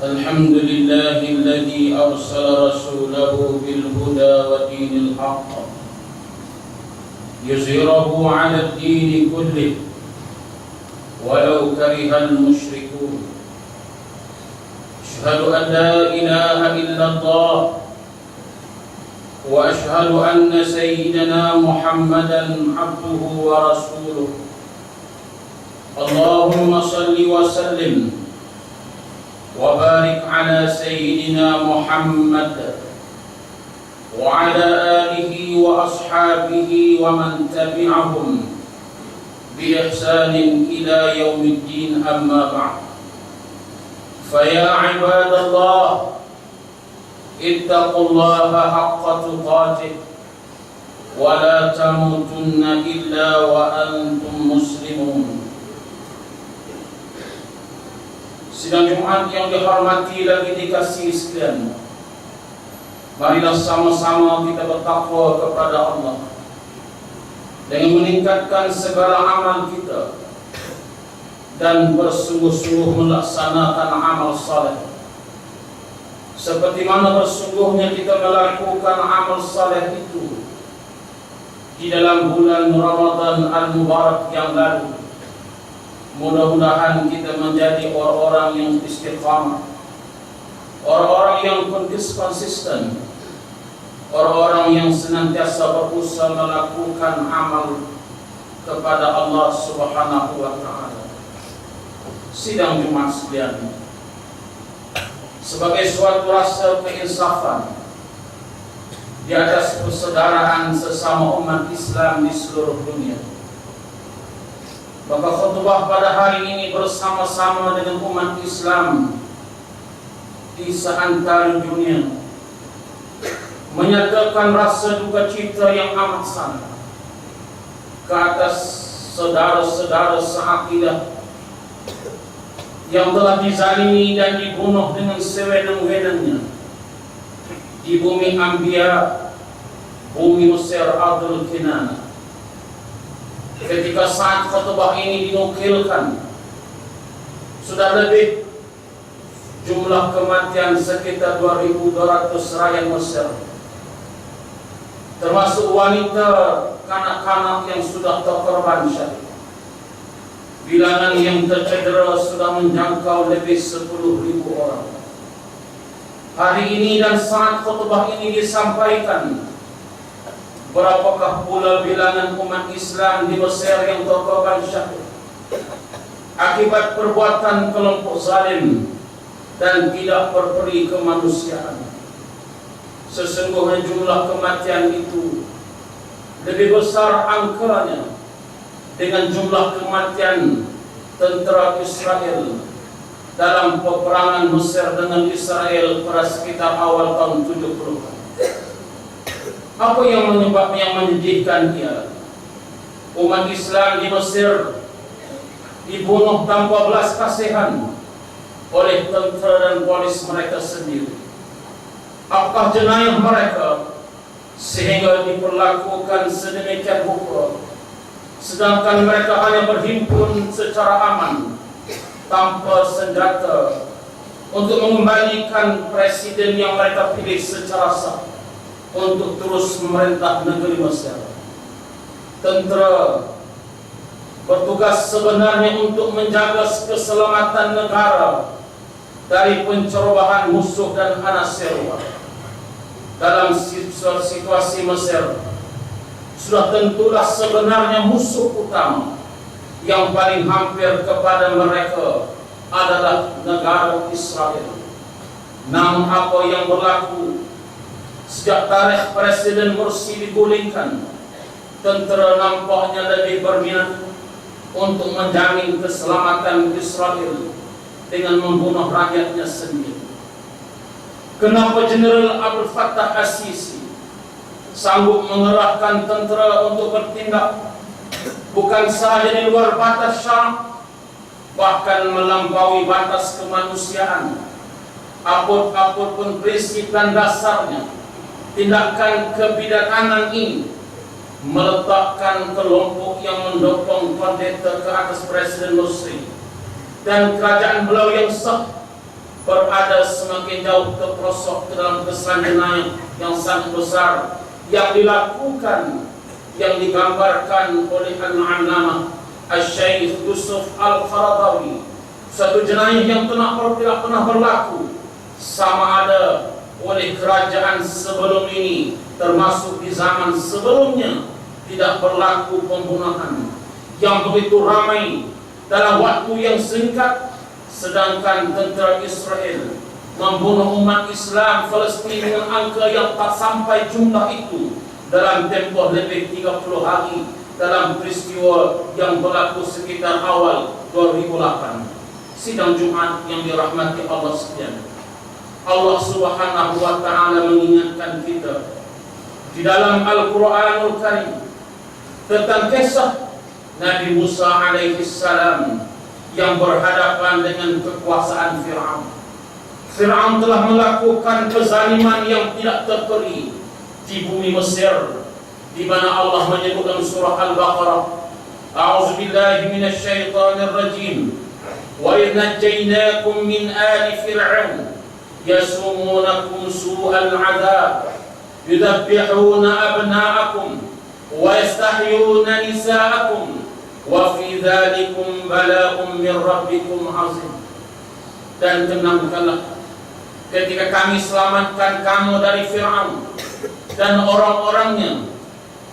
Alhamdulillahilladzi arsala rasulahu bil huda wa dinil haqq yuzhirahu 'ala ad-din kullih walau karihal musyrikun. Asyhadu an la ilaha illallah wa asyhadu anna sayyidana Muhammadan 'abduhu wa rasuluh. Allahumma salli wa sallim wa barik ala sayyidina Muhammad wa ala alihi wa ashabihi wa man tabi'ahum bi ihsanin ila yaumiddin, amma ba'd. Fa ya ibadallah, ittaqullaha haqqa tuqatih wa la tamutunna illa wa antum muslimun. Sidang Jumat yang dihormati lagi dikasihi sekalian, marilah sama-sama kita bertakwa kepada Allah dengan meningkatkan segala amal kita dan bersungguh-sungguh melaksanakan amal saleh. Seperti mana bersungguhnya kita melakukan amal saleh itu di dalam bulan Ramadan Al-Mubarak yang lalu. Mudah-mudahan kita menjadi orang-orang yang istiqamah, orang-orang yang konsisten, orang-orang yang senantiasa berusaha melakukan amal kepada Allah Subhanahu wa Ta'ala. Sidang Jumat sekalian, sebagai suatu rasa keinsafan di atas persaudaraan sesama umat Islam di seluruh dunia, maka khutbah pada hari ini bersama-sama dengan umat Islam di seantero dunia menyatakan rasa duka cita yang amat sangat ke atas saudara-saudara seakidah yang telah dizalimi dan dibunuh dengan sewenang-wenangnya di bumi Anbiya, bumi Mesir Ardul Kinana. Ketika saat khutbah ini dinukilkan, sudah lebih jumlah kematian sekitar 2.200 rakyat Mesir, termasuk wanita, kanak-kanak yang sudah terkorban syahid. Bilangan yang tercedera sudah menjangkau lebih 10.000 orang. Hari ini dan saat khutbah ini disampaikan, berapakah pula bilangan umat Islam di Mesir yang terkorban syahid akibat perbuatan kelompok zalim dan tidak berperi kemanusiaan. Sesungguhnya jumlah kematian itu lebih besar angkanya dengan jumlah kematian tentera Israel dalam peperangan Mesir dengan Israel pada sekitar awal tahun 70-an. Apa yang menyedihkan dia? Umat Islam di Mesir dibunuh tanpa belas kasihan oleh tentera dan polis mereka sendiri. Apakah jenayah mereka sehingga diperlakukan sedemikian rupa, sedangkan mereka hanya berhimpun secara aman tanpa senjata untuk mengembalikan presiden yang mereka pilih secara sah untuk terus memerintah negeri Mesir? Tentera bertugas sebenarnya untuk menjaga keselamatan negara dari pencerobohan musuh dan anasir. Dalam situasi Mesir, sudah tentulah sebenarnya musuh utama yang paling hampir kepada mereka adalah negara Israel. Namun apa yang berlaku sejak tarikh Presiden Mursi digulingkan, tentera nampaknya lebih berminat untuk menjamin keselamatan Israel dengan membunuh rakyatnya sendiri. Kenapa Jeneral Abdul Fattah As-Sisi sanggup mengerahkan tentera untuk bertindak bukan sahaja di luar batas syara, bahkan melampaui batas kemanusiaan, apapun prinsip dan dasarnya, tindakan kebidakanan ini meletakkan kelompok yang mendukung kudeta ke atas Presiden Nusri dan kerajaan beliau yang sah berada semakin jauh terperosok ke dalam kesalahan jenayah yang sangat besar yang dilakukan, yang digambarkan oleh Al-Allamah Al-Syaikh Yusuf Al-Qaradawi. Satu jenayah yang tidak pernah berlaku sama ada oleh kerajaan sebelum ini, termasuk di zaman sebelumnya tidak berlaku pembunuhan yang begitu ramai dalam waktu yang singkat, sedangkan tentera Israel membunuh umat Islam Palestin dengan angka yang tak sampai jumlah itu dalam tempoh lebih 30 hari dalam peristiwa yang berlaku sekitar awal 2008. Sidang Jumat yang dirahmati Allah sekalian, Allah Subhanahu wa taala mengingatkan kita di dalam Al-Qur'anul Karim tentang kisah Nabi Musa alaihi salam yang berhadapan dengan kekuasaan Fir'aun. Fir'aun telah melakukan kezaliman yang tidak terkeri di bumi Mesir, di mana Allah menyebut dalam surah Al-Baqarah, A'udzubillahi minasyaitonir rajim, wa idh najjaynakum min ali fir'aun yasumunakum su'al 'adzab yudabbihuna abna'akum wa yastahyuna nisa'akum wa fi dzalikum bala'un min rabbikum 'azim. Dan kenangkanlah ketika kami selamatkan kamu dari Fir'aun dan orang-orangnya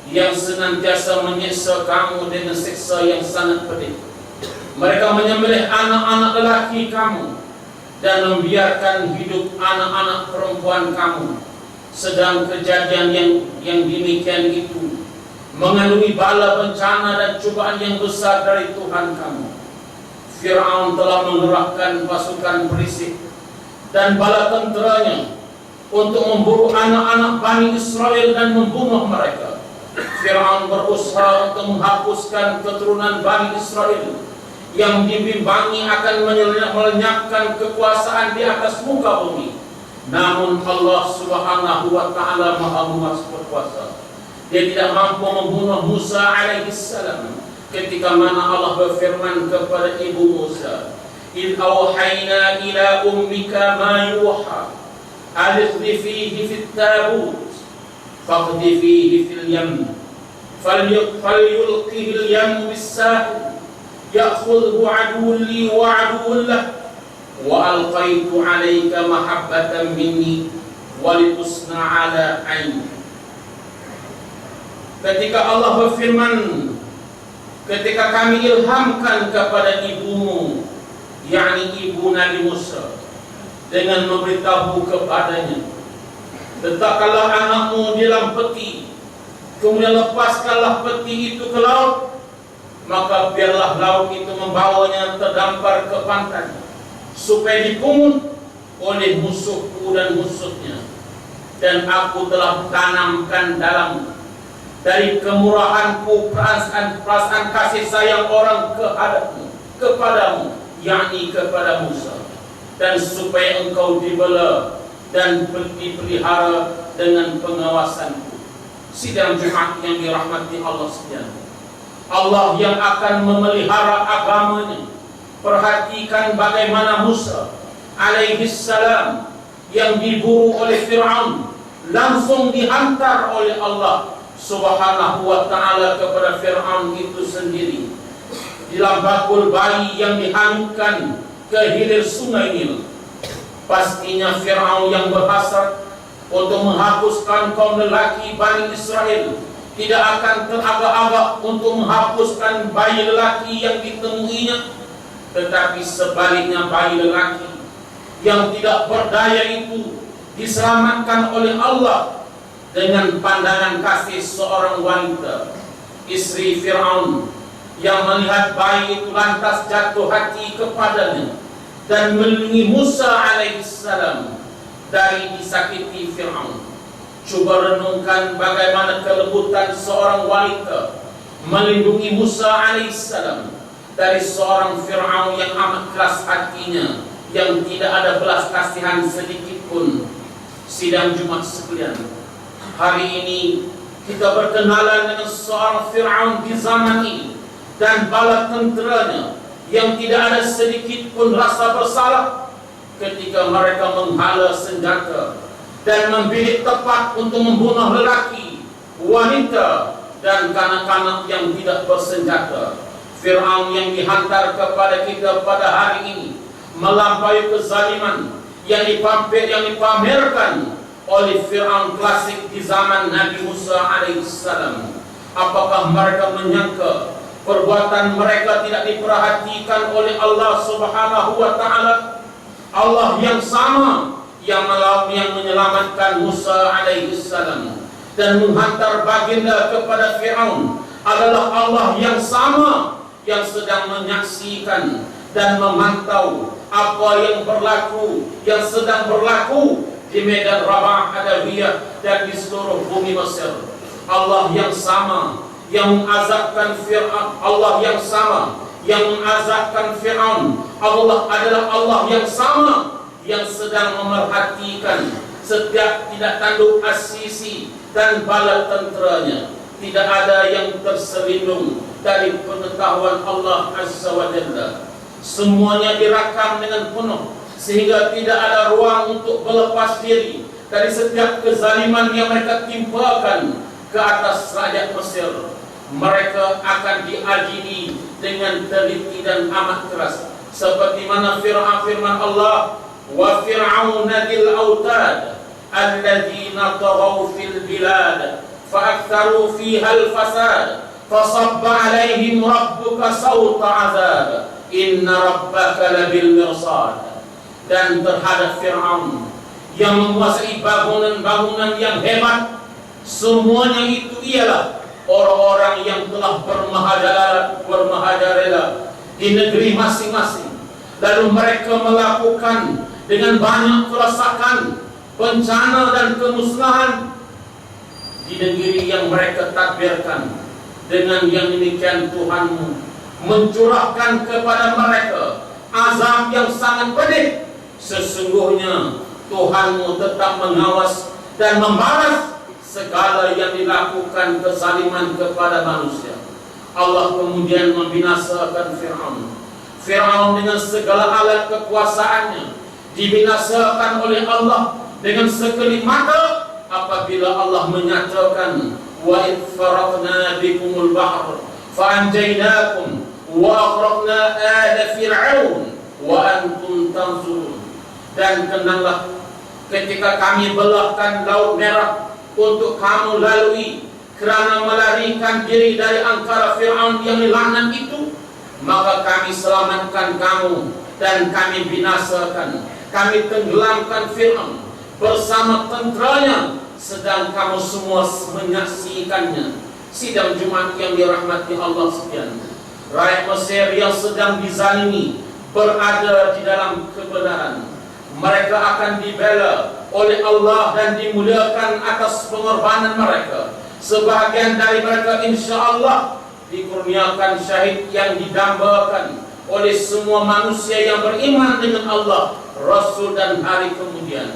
yang senantiasa menyiksa kamu dengan siksa yang sangat pedih. Mereka menyembelih anak-anak lelaki kamu dan membiarkan hidup anak-anak perempuan kamu. Sedang kejadian yang demikian itu mengandungi bala bencana dan cobaan yang besar dari Tuhan kamu. Fir'aun telah mengerahkan pasukan perisik dan bala tenteranya untuk memburu anak-anak Bani Israel dan membunuh mereka. Fir'aun berusaha untuk menghapuskan keturunan Bani Israel yang dibimbangi akan melenyapkan kekuasaan di atas muka bumi. Namun Allah Subhanahu wa taala Maha Kuasa. Dia tidak mampu membunuh Musa alaihi salam ketika mana Allah berfirman kepada ibu Musa, "Idh awhayna ila ummika ma yuha, alqdhifihi fit tabut, faqdhifihi fil yam, falyulqihi al yam bis-sahil, ya'khudhu 'aduwwun li wa 'aduwwun lahu, wa alqaitu 'alayka mahabbatan minni wa litusna 'ala 'aini." Ketika Allah berfirman, ketika kami ilhamkan kepada ibumu, yakni ibu Nabi Musa, dengan memberitahu kepadanya, letakkanlah anakmu di dalam peti, kemudian lepaskanlah peti itu ke laut, maka biarlah laut itu membawanya terdampar ke pantai, supaya dipungut oleh musuhku dan musuhnya. Dan aku telah tanamkan dalammu dari kemurahanku perasaan kasih sayang orang kepadamu, yakni kepada Musa, dan supaya engkau dibela dan dipelihara dengan pengawasanku. Sidang Jumat yang dirahmati Allah sekalian, Allah yang akan memelihara agamanya. Perhatikan bagaimana Musa alaihi salam yang diburu oleh Fir'aun langsung dihantar oleh Allah Subhanahu wa ta'ala kepada Fir'aun itu sendiri dalam bakul bayi yang dihanyutkan ke hilir sungai Nil. Pastinya Fir'aun yang berhasrat untuk menghapuskan kaum lelaki Bani Israel tidak akan teragak-agak untuk menghapuskan bayi lelaki yang ditemuinya, tetapi sebaliknya bayi lelaki yang tidak berdaya itu diselamatkan oleh Allah dengan pandangan kasih seorang wanita, istri Fir'aun, yang melihat bayi itu lantas jatuh hati kepadanya dan melindungi Musa alaihissalam dari disakiti Fir'aun. Coba renungkan bagaimana kelembutan seorang wanita melindungi Musa alaihissalam dari seorang Fir'aun yang amat keras hatinya yang tidak ada belas kasihan sedikit pun. Sidang Jumat sekalian, hari ini kita berkenalan dengan seorang Fir'aun di zaman ini dan bala tenteranya yang tidak ada sedikit pun rasa bersalah ketika mereka menghala senjata dan membidik tepat untuk membunuh lelaki, wanita dan kanak-kanak yang tidak bersenjata. Fir'aun yang dihantar kepada kita pada hari ini melampaui kezaliman yang dipamerkan oleh Fir'aun klasik di zaman Nabi Musa alaihissalam. Apakah mereka menyangka perbuatan mereka tidak diperhatikan oleh Allah Subhanahu wa Ta'ala? Allah yang sama yang menyelamatkan Musa alaihissalam dan menghantar baginda kepada Fir'aun adalah Allah yang sama yang sedang menyaksikan dan memantau apa yang sedang berlaku di Medan Rabah Adawiyah dan di seluruh bumi Mesir. Allah yang sama yang mengazabkan Fir'aun, Allah yang sama yang mengazabkan Fir'aun. Allah adalah Allah yang sama yang sedang memerhatikan setiap tidak tanduk asisi dan bala tenteranya. Tidak ada yang terselindung dari pengetahuan Allah Azza wa Jalla. Semuanya dirakam dengan penuh sehingga tidak ada ruang untuk berlepas diri dari setiap kezaliman yang mereka timpakan ke atas rakyat Mesir. Mereka akan diadili dengan teliti dan amat keras, seperti mana firman Allah, wa fir'auna dzil autad alladzina taghaw fil bilad fa'aktharu fiha al-fasad fasabba 'alaihim rabbuka sawta 'adzab inna rabbaka labil mirsad. Dan terhadap Fir'aun yang menguasai bangunan-bangunan yang hebat, semuanya itu ialah orang-orang yang telah bermahajarela di negeri masing-masing. Lalu mereka melakukan dengan banyak kerusakan, bencana dan kemusnahan di negeri yang mereka tadbirkan. Dengan yang demikian Tuhanmu mencurahkan kepada mereka azab yang sangat pedih. Sesungguhnya Tuhanmu tetap mengawas dan membalas segala yang dilakukan kezaliman kepada manusia. Allah kemudian membinasakan Fir'aun. Fir'aun dengan segala alat kekuasaannya dibinasakan oleh Allah dengan sekelip mata apabila Allah menyatakan, wa idh faraqna bikumul bahr fa anjaynakum wa aghraqna ala fir'aun wa antum tanzurun. Dan kenanglah ketika kami belahkan laut merah untuk kamu lalui kerana melarikan diri dari angkara Fir'aun yang dilaknat itu, maka kami selamatkan kamu dan kami binasakan, kami tenggelamkan Fir'aun bersama tenteranya, sedang kamu semua menyaksikannya. Sidang Jumat yang dirahmati Allah sekalian, rakyat Mesir yang sedang dizalimi berada di dalam kebenaran. Mereka akan dibela oleh Allah dan dimuliakan atas pengorbanan mereka. Sebahagian dari mereka insya-Allah dikurniakan syahid yang didambakan oleh semua manusia yang beriman dengan Allah, Rasul dan hari kemudian.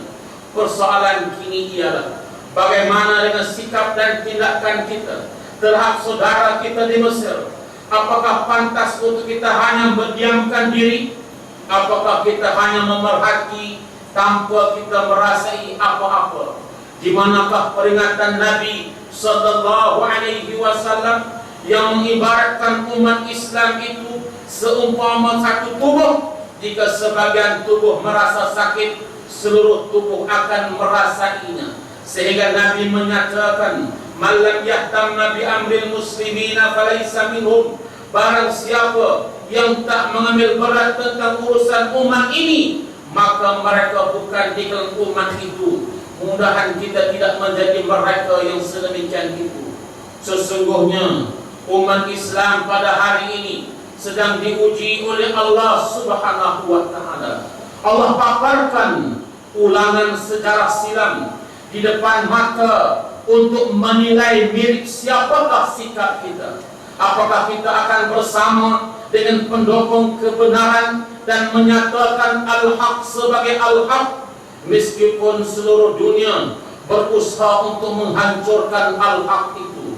Persoalan kini ialah bagaimana dengan sikap dan tindakan kita terhadap saudara kita di Mesir. Apakah pantas untuk kita hanya berdiamkan diri? Apakah kita hanya memerhati tanpa kita merasai apa-apa? Di manakah peringatan Nabi sallallahu alaihi wasallam yang mengibaratkan umat Islam itu seumpama satu tubuh? Jika sebagian tubuh merasa sakit, seluruh tubuh akan merasainya. Sehingga Nabi menyatakan, man lam yahtamma bi amril muslimina falaysa minhum. Barang siapa yang tak mengambil berat tentang urusan umat ini, maka mereka bukan di dalam umat itu. Mudahan kita tidak menjadi mereka yang sedemikian itu. Sesungguhnya umat Islam pada hari ini sedang diuji oleh Allah Subhanahu wa Ta'ala. Allah paparkan ulangan sejarah silam di depan mata untuk menilai milik siapakah sikap kita. Apakah kita akan bersama dengan pendukung kebenaran dan menyatakan al-haq sebagai al-haq, meskipun seluruh dunia berusaha untuk menghancurkan al-haq itu.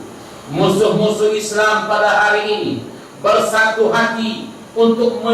Musuh-musuh Islam pada hari ini bersatu hati untuk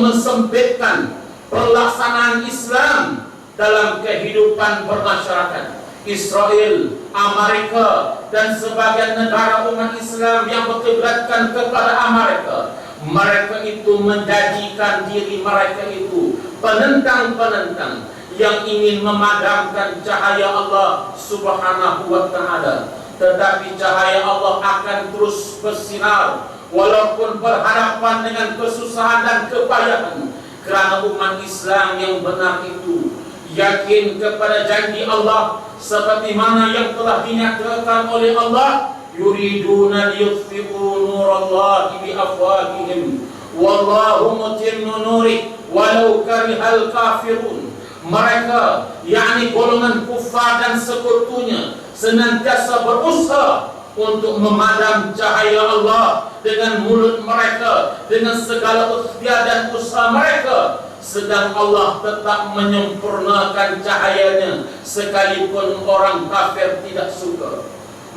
mensempitkan pelaksanaan Islam dalam kehidupan bermasyarakat. Israel, Amerika, dan sebagian negara umat Islam yang berkiblatkan kepada Amerika, mereka itu menjadikan diri mereka itu penentang-penentang yang ingin memadamkan cahaya Allah Subhanahu wa Ta'ala. Tetapi cahaya Allah akan terus bersinar walaupun berhadapan dengan kesusahan dan kepayahan, kerana umat Islam yang benar itu yakin kepada janji Allah, seperti mana yang telah dinyatakan oleh Allah, yuriduna liyutfi'u nurallahi biafwahihim wallahu mutimmu nurih walau karihal kafirun. Mereka, yakni golongan kufar dan sekutunya, senantiasa berusaha untuk memadam cahaya Allah dengan mulut mereka, dengan segala ikhtiar dan usaha mereka, sedang Allah tetap menyempurnakan cahayanya sekalipun orang kafir tidak suka.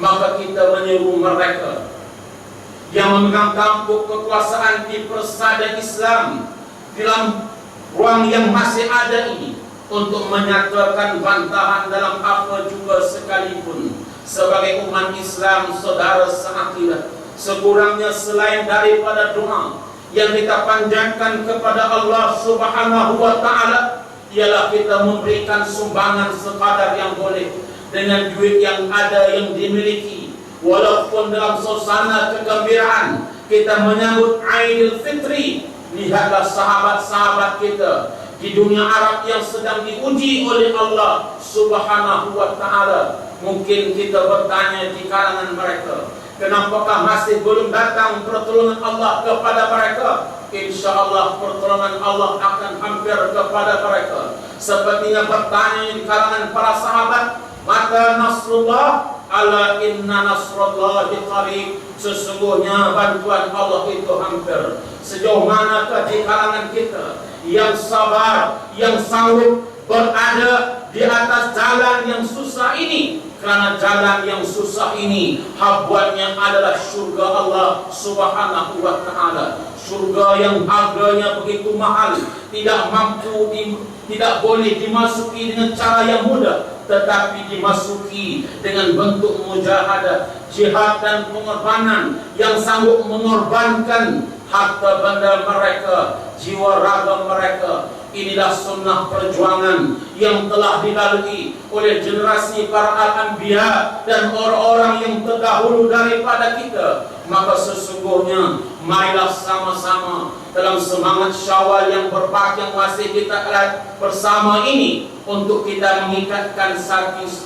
Maka kita menyeru mereka yang memegang tampuk kekuasaan di persada Islam dalam ruang yang masih ada ini untuk menyatakan bantahan dalam apa juga sekalipun. Sebagai umat Islam, saudara seakidah, sekurangnya selain daripada doa yang kita panjatkan kepada Allah Subhanahu wa Ta'ala, ialah kita memberikan sumbangan sekadar yang boleh dengan duit yang ada yang dimiliki. Walaupun dalam suasana kegembiraan kita menyambut Aidil Fitri, lihatlah sahabat-sahabat kita di dunia Arab yang sedang diuji oleh Allah Subhanahu wa Ta'ala. Mungkin kita bertanya di kalangan mereka, kenapakah masih belum datang pertolongan Allah kepada mereka? Insya Allah pertolongan Allah akan hampir kepada mereka. Sepertinya bertanya di kalangan para sahabat, mata nasrullah, ala inna nasrullahi qarib. Sesungguhnya bantuan Allah itu hampir. Sejauh manakah di kalangan kita yang sabar, yang sanggup berada di atas jalan yang susah ini? Karena jalan yang susah ini habuannya adalah surga Allah Subhanahu wa Ta'ala. Surga yang harganya begitu mahal, tidak boleh dimasuki dengan cara yang mudah, tetapi dimasuki dengan bentuk mujahadah, jihad dan pengorbanan, yang sanggup mengorbankan harta benda mereka, jiwa raga mereka. Inilah sunnah perjuangan yang telah dilalui oleh generasi para al-anbiya dan orang-orang yang terdahulu daripada kita. Maka sesungguhnya marilah sama-sama dalam semangat Syawal yang yang masih kita lihat bersama ini, untuk kita mengikatkan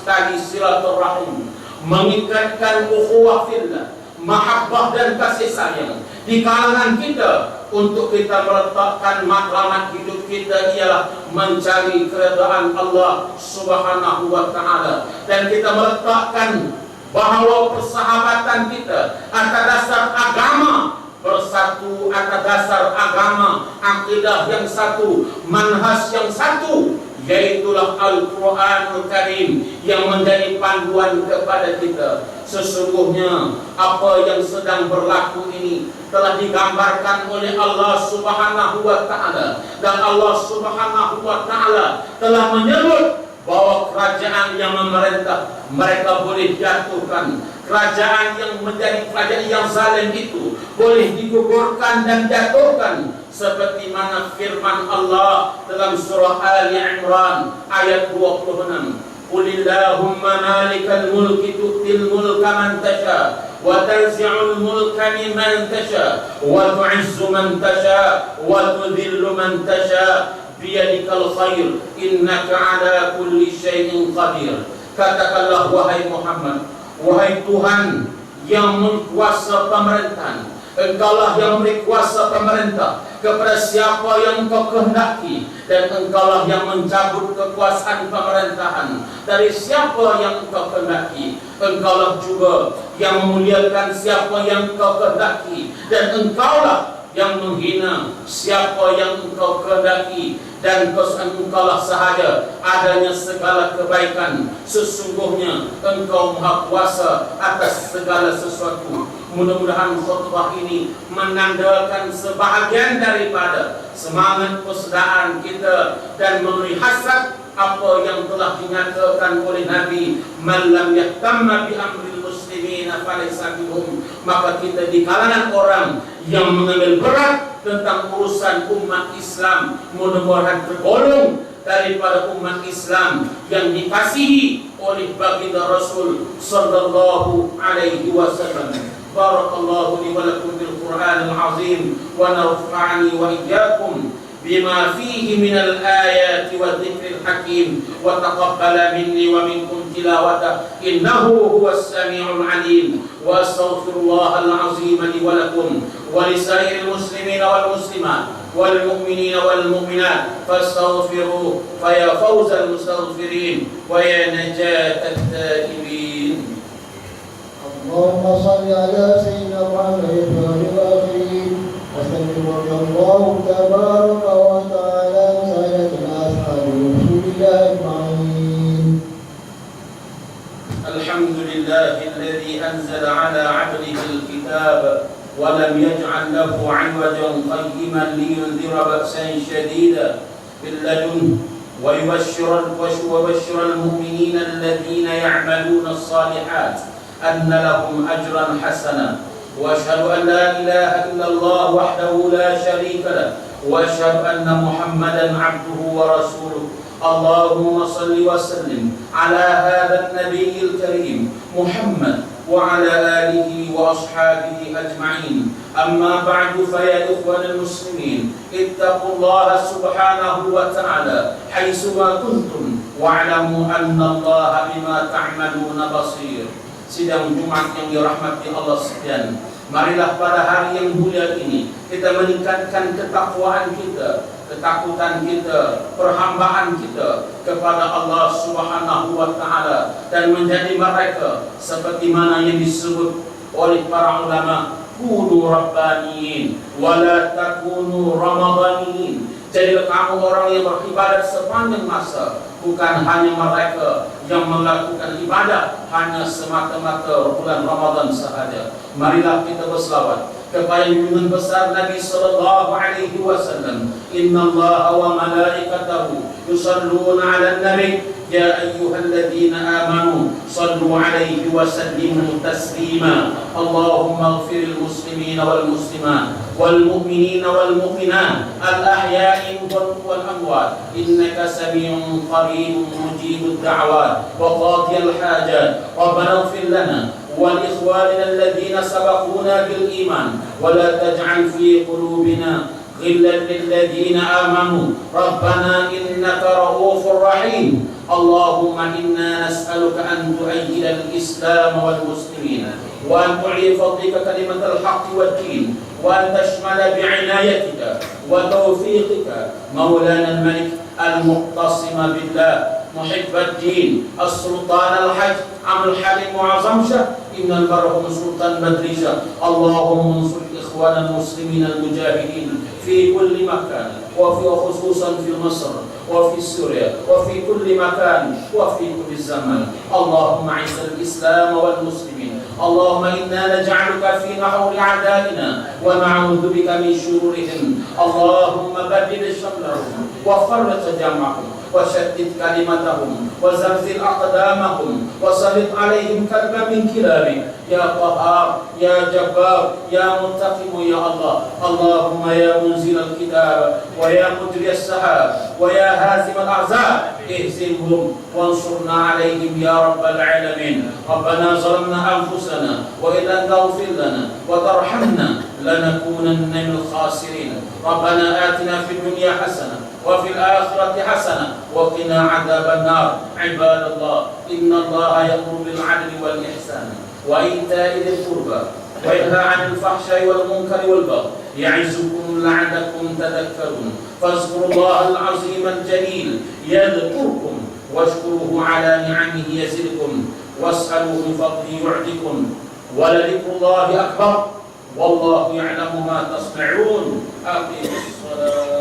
tali silaturahim, mengikatkan ukhuwah fillah, mahabbah dan kasih sayang di kalangan kita, untuk kita meletakkan matlamat hidup kita ialah mencari keredaan Allah Subhanahu wa Ta'ala, dan kita meletakkan bahawa persahabatan kita atas dasar agama bersatu, atas dasar agama, akidah yang satu, manhaj yang satu, yaitulah Al-Quranul Karim yang menjadi panduan kepada kita. Sesungguhnya apa yang sedang berlaku ini telah digambarkan oleh Allah Subhanahu wa Ta'ala, dan Allah Subhanahu wa Ta'ala telah menyebut bahwa kerajaan yang memerintah mereka boleh jatuhkan. Kerajaan yang menjadi kerajaan yang zalim itu boleh digugurkan dan jatuhkan, seperti mana firman Allah dalam surah Ali Imran ayat 26, Qulillahumma malikal mulki tu'til mulka man tasha wa tanzi'ul mulka mimman tasha wa tu'izzu man tasha wa tudhillu man tasha biyadikal khair innaka ala kulli syai'in qadir. Katakanlah wahai Muhammad, wahai Tuhan yang menguasa pemerintahan, Engkaulah yang memberi kuasa pemerintah kepada siapa yang Engkau kehendaki, dan Engkaulah yang mencabut kekuasaan pemerintahan dari siapa yang Engkau kehendaki. Engkaulah juga yang memuliakan siapa yang Engkau kehendaki, dan Engkaulah yang menghina, siapa yang engkau kehendaki, dan engkaulah sahaja adanya segala kebaikan. Sesungguhnya engkau maha kuasa atas segala sesuatu. Mudah-mudahan khutbah ini menandakan sebahagian daripada semangat persaudaraan kita dan memenuhi hasrat apa yang telah dinyatakan oleh Nabi, man lam yahtamma bi amril muslimina falaysa minhum. Maka kita di kalangan orang yang mengambil berat tentang urusan umat Islam, mudah-mudahan tergolong daripada umat Islam yang dikasihi oleh baginda Rasul sallallahu alaihi wasallam. Barakallahu li wa lakum bil Qur'anil azim wa nafa'ani wa iyyakum bima fihi minal ayati wa dzikril hakim wa taqabbala minni wa minkum tilawata innahu huwas samiul alim. Wa astaghfirullahal azim li wa lakum wa lisairil muslimina wal muslimat wal mu'minina wal mu'minat fastaghfiruhu fa ya fawzal mustaghfirin wa ya najatat taibin. Allahumma salli ala sayyidina Muhammad wa alihi wa sallim Allah tabaraka wa ta'ala sayyidina ashabi rasulillah ajma'in. Alhamdulillahi alladhi anzala ala 'abdihi al-kitab wa lam yaj'al lahu 'iwajan qayyiman liyunzira ba'san shadidan min ladunhu wa yubashshira al-mu'minina alladhina ya'maluna as-salihat أن لهم أجرا حسنا وأشهد أن لا إله إلا الله وحده لا شريك له وأشهد أن محمدا عبده ورسوله. اللهم صل وسلم على هذا النبي الكريم محمد وعلى آله وأصحابه أجمعين. أما بعد فيا إخوان المسلمين اتقوا الله سبحانه وتعالى حيثما كنتم واعلموا أن الله بما تعملون بصير. Sidang Jumat yang dirahmati Allah sekalian, marilah pada hari yang mulia ini kita meningkatkan ketakwaan kita, ketakutan kita, perhambaan kita kepada Allah Subhanahu wa taala dan menjadi mereka seperti mana yang disebut oleh para ulama, kunu rabbaniyin wa la takunu ramadaniyin. Jadilah kamu orang yang beribadat sepanjang masa, bukan hanya mereka yang melakukan ibadah hanya semata-mata bulan Ramadan sahaja. Marilah kita berselawat kepada junjungan besar Nabi sallallahu alaihi wasallam. Innallaha wa malaikatahu yusalluna 'alan nabi ya ayyuhalladzina amanu sallu 'alaihi wa sallimu taslima. Allahumma ighfiril muslimina wal muslimat wal mu'minina wal mu'minat al ahya'i wal amwat innaka sami'un qaribun mujibud da'wat wa qadiyal hajat. Rabbana ighfir lana ولإخواننا الذين سبقونا بالإيمان ولا تجعل في قلوبنا غلا للذين آمنوا ربنا إنك رؤوف رحيم. اللهم إنا نسألك أن تؤيد الإسلام والمسلمين وأن تعلي فضلك كلمة الحق والدين وأن تشمل بعنايتك وتوفيقك مولانا الملك المقتصم بالله محب الدين السلطان الحج عبد الحليم معظم شه إن المرحوم سلطان بدريشة. اللهم انصر إخوان المسلمين المجاهدين في كل مكان وفي خصوصا في مصر وفي سوريا وفي كل مكان وفي كل زمان. اللهم اعز الإسلام والمسلمين. اللهم إنا نجعلك في نحور أعدائنا ونعوذ بك من شرورهم. اللهم بدد شملهم وفرق جمعهم وشتت كلمتهم وزلزل أقدامهم وسلط عليهم كلبا من كلابك يا قهار يا جبار يا منتقم يا الله. اللهم يا منزل الكتاب ويا مجري السحاب ويا هازم الأحزاب اهزمهم وانصرنا عليهم يا رب العالمين. ربنا ظلمنا أنفسنا وإن لم تغفر لنا وترحمنا لنكونن من الخاسرين. ربنا آتنا في الدنيا حسنة وفي الآخرة حسنة وقنا عذاب النار. عباد الله إن الله يأمر بالعدل والإحسان وإيتاء ذي القربى وينهى عن الفحشاء والمنكر والبغي يعظكم لعلكم تذكرون. فاذكروا الله العظيم الجليل يذكركم واشكروه على نعمه يزدكم واسألوه من فضله يعطكم ولذكر الله أكبر Wallahu ya'lamu ma tasna'un. Aqimus shalah.